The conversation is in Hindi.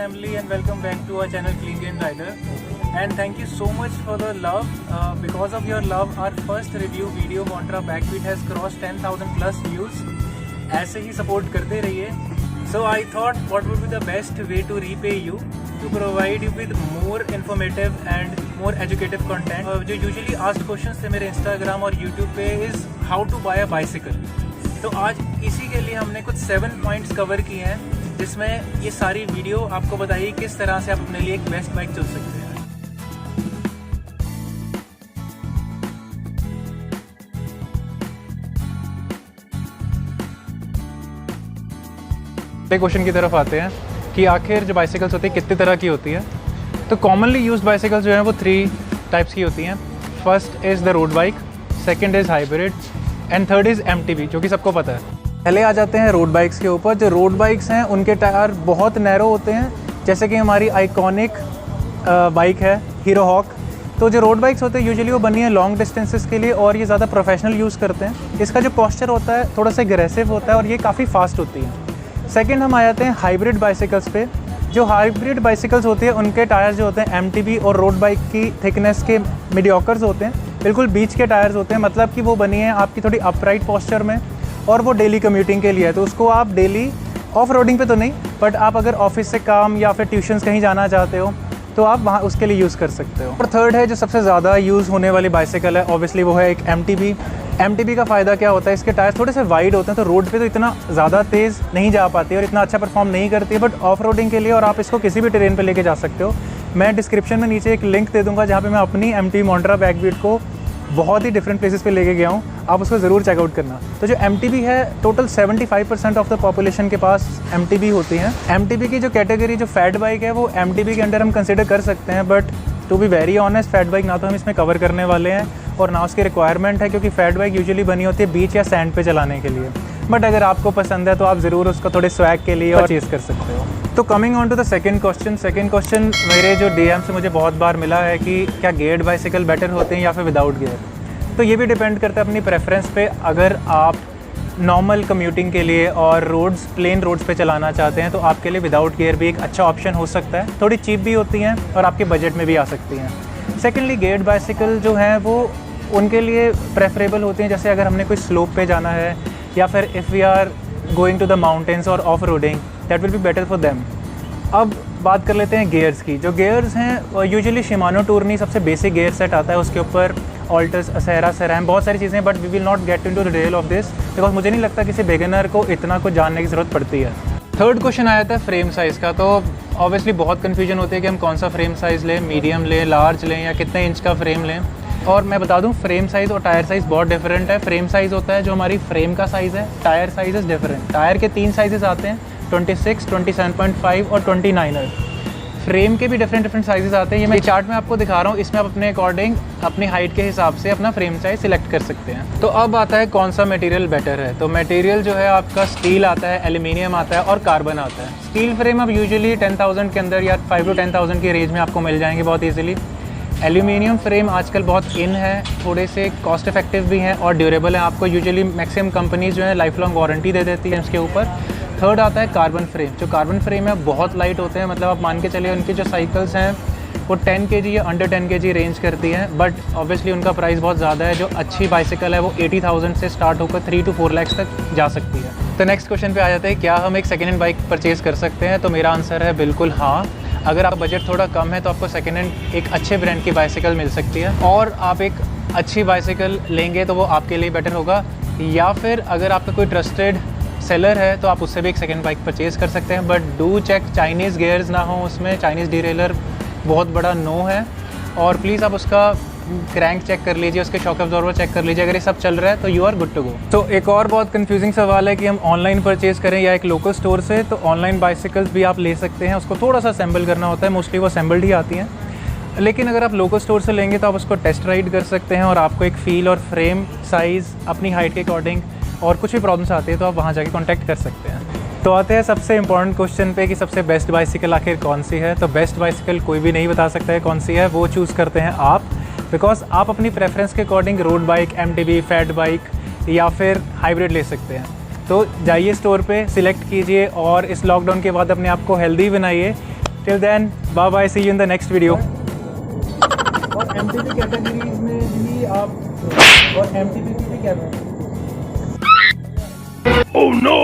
family and welcome back to our channel Clean Game Rider, and thank you so much for the love. Because of your love, our first review video Contra Backbeat has crossed 10,000 plus views. ऐसे ही support करते रहिए. So I thought what would be the best way to repay you, to provide you with more informative and more educative content. जो usually asked questions थे मेरे Instagram और YouTube पे is how to buy a bicycle. तो आज इसी के लिए हमने कुछ 7 पॉइंट्स कवर किए हैं, जिसमें ये सारी वीडियो आपको बताइए किस तरह से आप अपने लिए एक बेस्ट बाइक चुन सकते हैं. पहले क्वेश्चन की तरफ आते हैं कि आखिर जो बाइसिकल्स होती है कितनी तरह की होती है. तो कॉमनली यूज्ड बाइसिकल्स जो हैं वो 3 टाइप्स की होती हैं. First is the road bike, second is hybrid and third is MTB, जो कि सबको पता है. पहले आ जाते हैं रोड बाइक्स के ऊपर. जो रोड बाइक्स हैं उनके टायर बहुत नैरो होते हैं, जैसे कि हमारी आइकॉनिक बाइक है हीरो हॉक. तो जो रोड बाइक्स होते हैं यूजुअली वो बनी है लॉन्ग डिस्टेंसेस के लिए और ये ज़्यादा प्रोफेशनल यूज़ करते हैं. इसका जो पोस्चर होता है थोड़ा सा एग्रेसिव होता है और ये काफ़ी फास्ट होती है. सेकंड हम आ जाते हैं हाइब्रिड बाइसिकल्स पे. जो हाइब्रिड बाइसिकल्स होती है उनके टायर्स जो होते हैं MTB और रोड बाइक की थिकनेस के मीडियोकर्स होते हैं, बिल्कुल बीच के टायर्स होते हैं. मतलब कि वो बनी है आपकी थोड़ी अपराइट पोस्चर में और वो डेली कम्यूटिंग के लिए है. तो उसको आप डेली ऑफ रोडिंग पे तो नहीं, बट आप अगर ऑफिस से काम या फिर ट्यूशन्स कहीं जाना चाहते हो तो आप वहाँ उसके लिए यूज़ कर सकते हो. और थर्ड है जो सबसे ज़्यादा यूज़ होने वाली बाइसिकल है, ऑब्वियसली वो है एक MTB. MTB का फ़ायदा क्या होता है, इसके टायर थोड़े से वाइड होते हैं तो रोड पे तो इतना ज़्यादा तेज़ नहीं जा पाती और इतना अच्छा परफॉर्म नहीं करती है, बट ऑफ रोडिंग के लिए और आप इसको किसी भी टेरेन पे लेके जा सकते हो. मैं डिस्क्रिप्शन में नीचे एक लिंक दे दूँगा जहाँ पे मैं अपनी MTB मोंट्रा बैकबीट को बहुत ही डिफरेंट प्लेसेस पे लेके गया हूँ. आप उसको ज़रूर चेकआउट करना. तो जो MTB है, टोटल 75% ऑफ द पॉपुलेशन के पास MTB होती हैं. MTB की जो कैटेगरी जो फैट बाइक है वो MTB के अंडर हम कंसिडर कर सकते हैं, but to be very honest fat bike ना तो हम इसमें कवर करने वाले हैं और ना उसकी रिक्वायरमेंट है, क्योंकि फैट बाइक यूजुअली बनी होती है बीच या सैंड पे चलाने के लिए. बट अगर आपको पसंद है तो आप ज़रूर उसको थोड़े स्वैग के लिए परचेज़ कर सकते हो. तो coming on to the second question मेरे जो DM से मुझे बहुत बार मिला है कि क्या गियर्ड बाइसिकल बेटर होते हैं या फिर विदाउट गियर. तो ये भी डिपेंड करता है अपनी प्रेफरेंस पे. अगर आप नॉर्मल कम्यूटिंग के लिए और प्लेन रोड्स पे चलाना चाहते हैं तो आपके लिए विदाउट गियर भी एक अच्छा ऑप्शन हो सकता है. थोड़ी चीप भी होती हैं और आपके बजट में भी आ सकती हैं. सेकेंडली गियर्ड बाइसिकल जो हैं वो उनके लिए प्रेफरेबल होती हैं, जैसे अगर हमने कोई स्लोप पे जाना है या फिर if we are going to the mountains और off roading, that will be better for them. अब बात कर लेते हैं गियर्स की. जो गियर्स हैं यूजुअली शिमानो टूर्नी सबसे बेसिक गियर सेट आता है, उसके ऊपर ऑल्टस, असेरा, सेरैम, बहुत सारी चीज़ें, but we will not get into the detail of this because मुझे नहीं लगता किसी बिगिनर को इतना कुछ जानने की ज़रूरत पड़ती है. थर्ड क्वेश्चन आया था फ्रेम साइज़ का. तो ऑब्वियसली बहुत कन्फ्यूजन होती है कि हम कौन सा फ्रेम साइज़ लें, मीडियम लें, लार्ज लें या कितने इंच का फ्रेम लें. और मैं बता दूं फ्रेम साइज़ और टायर साइज़ बहुत डिफरेंट है. फ्रेम साइज़ होता है जो हमारी फ्रेम का साइज़ है, टायर साइज़ डिफरेंट. टायर के 3 साइज़ आते हैं, 26, 27.5 और 29. फ्रेम के भी डिफरेंट साइजेस आते हैं. ये मैं चार्ट में आपको दिखा रहा हूँ. इसमें आप अपने अकॉर्डिंग अपनी हाइट के हिसाब से अपना फ्रेम साइज सिलेक्ट कर सकते हैं. तो अब आता है कौन सा मटेरियल बेटर है. तो मटेरियल जो है आपका स्टील आता है, एल्यूमिनियम आता है और कार्बन आता है. स्टील फ्रेम अब यूजुअली 10,000 के अंदर या 5 to 10,000 की रेंज में आपको मिल जाएंगे बहुत ईजिली. एल्यूमिनियम फ्रेम आजकल बहुत इन है, थोड़े से कॉस्ट इफेक्टिव भी हैं और ड्यूरेबल हैं. आपको यूजुअली मैक्सिमम कंपनीज जो है लाइफ लॉन्ग वारंटी दे देती है इसके ऊपर. थर्ड आता है कार्बन फ्रेम. जो कार्बन फ्रेम है बहुत लाइट होते हैं, मतलब आप मान के चलिए उनकी जो साइकिल्स हैं वो 10 kg या अंडर 10 kg रेंज करती हैं, बट ऑब्वियसली उनका प्राइस बहुत ज़्यादा है. जो अच्छी बाइसिकल है वो 80,000 से स्टार्ट होकर 3 to 4 लाख तक जा सकती है. तो नेक्स्ट क्वेश्चन पे आ जाता है, क्या हम एक सेकेंड हैंड बाइक परचेज़ कर सकते हैं. तो मेरा आंसर है बिल्कुल हाँ. अगर आपका बजट थोड़ा कम है तो आपको सेकेंड हैंड एक अच्छे ब्रांड की बाइसिकल मिल सकती है और आप एक अच्छी बाइसिकल लेंगे तो वो आपके लिए बेटर होगा. या फिर अगर आपका कोई ट्रस्टेड सेलर है तो आप उससे भी एक सेकंड बाइक परचेज़ कर सकते हैं, but do check Chinese gears ना हो उसमें. चाइनीज़ डीरेलर बहुत बड़ा नो है. और प्लीज़ आप उसका क्रैंक चेक कर लीजिए, उसके शॉक अब्जॉर्वर चेक कर लीजिए. अगर ये सब चल रहा है तो you are good to go. तो एक और बहुत कंफ्यूजिंग सवाल है कि हम ऑनलाइन परचेज़ करें या एक लोकल स्टोर से. तो ऑनलाइन बाइसिकल्स भी आप ले सकते हैं, उसको थोड़ा सा असेंबल करना होता है, मोस्टली वो असेंबल्ड ही आती हैं. लेकिन अगर आप लोकल स्टोर से लेंगे तो आप उसको टेस्ट राइड कर सकते हैं और आपको एक फ़ील और फ्रेम साइज़ अपनी हाइट के अकॉर्डिंग और कुछ भी प्रॉब्लम्स आती है तो आप वहाँ जाके कांटेक्ट कर सकते हैं. तो आते हैं सबसे इंपॉर्टेंट क्वेश्चन पे कि सबसे बेस्ट बाइसिकल आखिर कौन सी है. तो बेस्ट बाइसिकल कोई भी नहीं बता सकता है कौन सी है, वो चूज़ करते हैं आप, बिकॉज आप अपनी प्रेफरेंस के according road bike, MTB, fat bike या फिर हाइब्रिड ले सकते हैं. तो जाइए स्टोर पे, सिलेक्ट कीजिए और इस लॉकडाउन के बाद अपने आप को हेल्दी बनाइए. Till then, bye bye, see you in the next video. और MTB कैटेगरीज में भी आप और MTB की भी क्या? Oh no!